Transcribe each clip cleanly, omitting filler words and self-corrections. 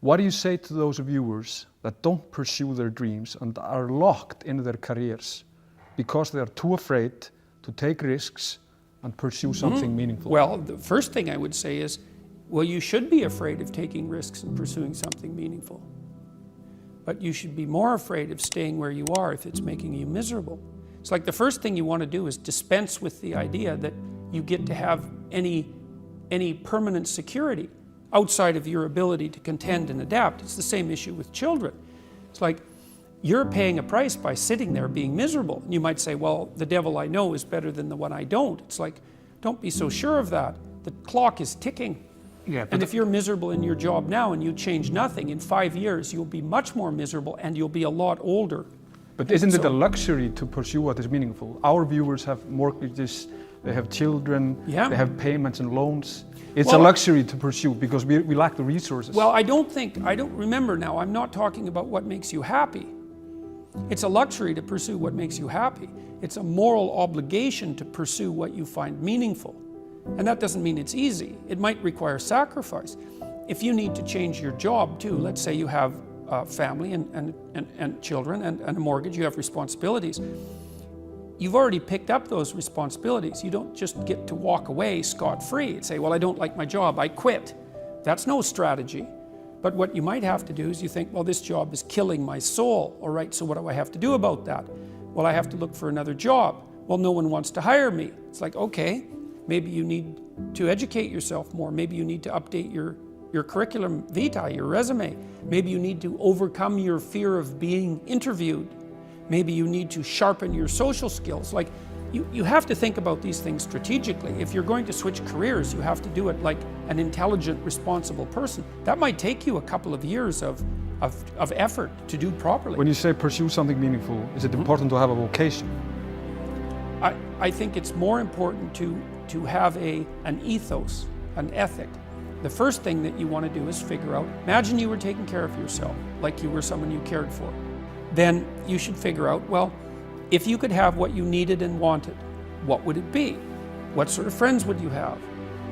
What do you say to those viewers that don't pursue their dreams and are locked in their careers because they are too afraid to take risks and pursue something meaningful? Well, the first thing I would say is, well, you should be afraid of taking risks and pursuing something meaningful. But you should be more afraid of staying where you are if it's making you miserable. It's like the first thing you want to do is dispense with the idea that you get to have any permanent security outside of your ability to contend and adapt. It's the same issue with children. It's like you're paying a price by sitting there being miserable. And you might say, well, the devil I know is better than the one I don't. It's like, don't be so sure of that. The clock is ticking. Yeah, and if you're miserable in your job now and you change nothing, in 5 years you'll be much more miserable and you'll be a lot older. But isn't it a luxury to pursue what is meaningful? Our viewers have mortgages, they have children, they have payments and loans. It's a luxury to pursue because we lack the resources. Well, I don't remember now, I'm not talking about what makes you happy. It's a luxury to pursue what makes you happy. It's a moral obligation to pursue what you find meaningful. And that doesn't mean it's easy. It might require sacrifice. If you need to change your job too, let's say you have a family and children and a mortgage, you have responsibilities. You've already picked up those responsibilities. You don't just get to walk away scot-free and say, well, I don't like my job, I quit. That's no strategy. But what you might have to do is you think, well, this job is killing my soul. All right, so what do I have to do about that? Well, I have to look for another job. Well, no one wants to hire me. It's like, okay, maybe you need to educate yourself more. Maybe you need to update your curriculum vitae, your resume. Maybe you need to overcome your fear of being interviewed. Maybe you need to sharpen your social skills. Like, you have to think about these things strategically. If you're going to switch careers, you have to do it like an intelligent, responsible person. That might take you a couple of years of effort to do properly. When you say pursue something meaningful, is it important to have a vocation? I think it's more important to have an ethos, an ethic. The first thing that you want to do is figure out, imagine you were taking care of yourself, like you were someone you cared for. Then you should figure out, well, if you could have what you needed and wanted, what would it be? What sort of friends would you have?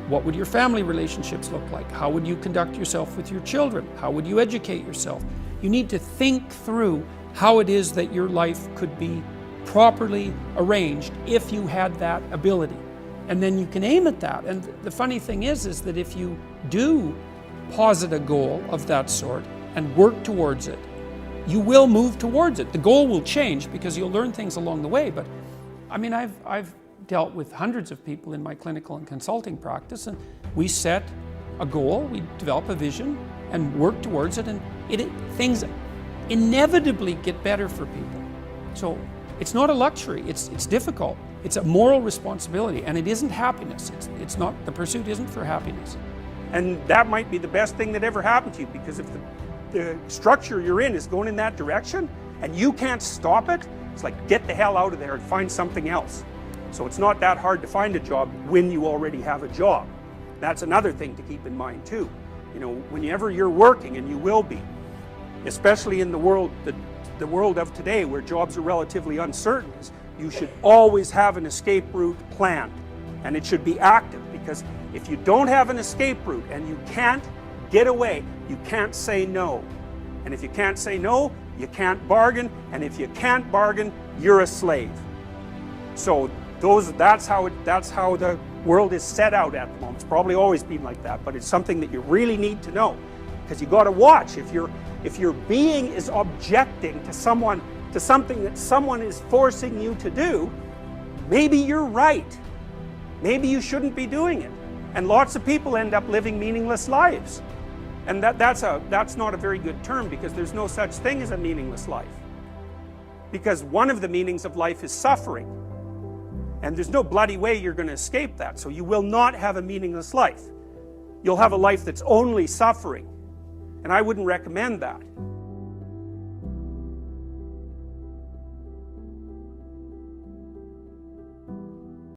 What would your family relationships look like? How would you conduct yourself with your children? How would you educate yourself? You need to think through how it is that your life could be properly arranged if you had that ability. And then you can aim at that. And the funny thing is that if you do posit a goal of that sort and work towards it, you will move towards it. The goal will change because you'll learn things along the way. But I mean, I've dealt with hundreds of people in my clinical and consulting practice, and we set a goal, we develop a vision and work towards it, and things inevitably get better for people. So it's not a luxury, it's difficult. It's a moral responsibility, and it isn't happiness. It's not, the pursuit isn't for happiness. And that might be the best thing that ever happened to you, because if the structure you're in is going in that direction and you can't stop it, it's like, get the hell out of there and find something else. So it's not that hard to find a job when you already have a job. That's another thing to keep in mind too. You know, whenever you're working, and you will be, especially in the world of today where jobs are relatively uncertain, you should always have an escape route planned, and it should be active, because if you don't have an escape route and you can't get away, you can't say no. And if you can't say no, you can't bargain, and if you can't bargain, you're a slave. So that's how the world is set out at the moment. It's probably always been like that, but it's something that you really need to know, because you got to watch. If your being is objecting to something that someone is forcing you to do, maybe you're right. Maybe you shouldn't be doing it. And lots of people end up living meaningless lives. And that's not a very good term, because there's no such thing as a meaningless life. Because one of the meanings of life is suffering. And there's no bloody way you're going to escape that. So you will not have a meaningless life. You'll have a life that's only suffering. And I wouldn't recommend that.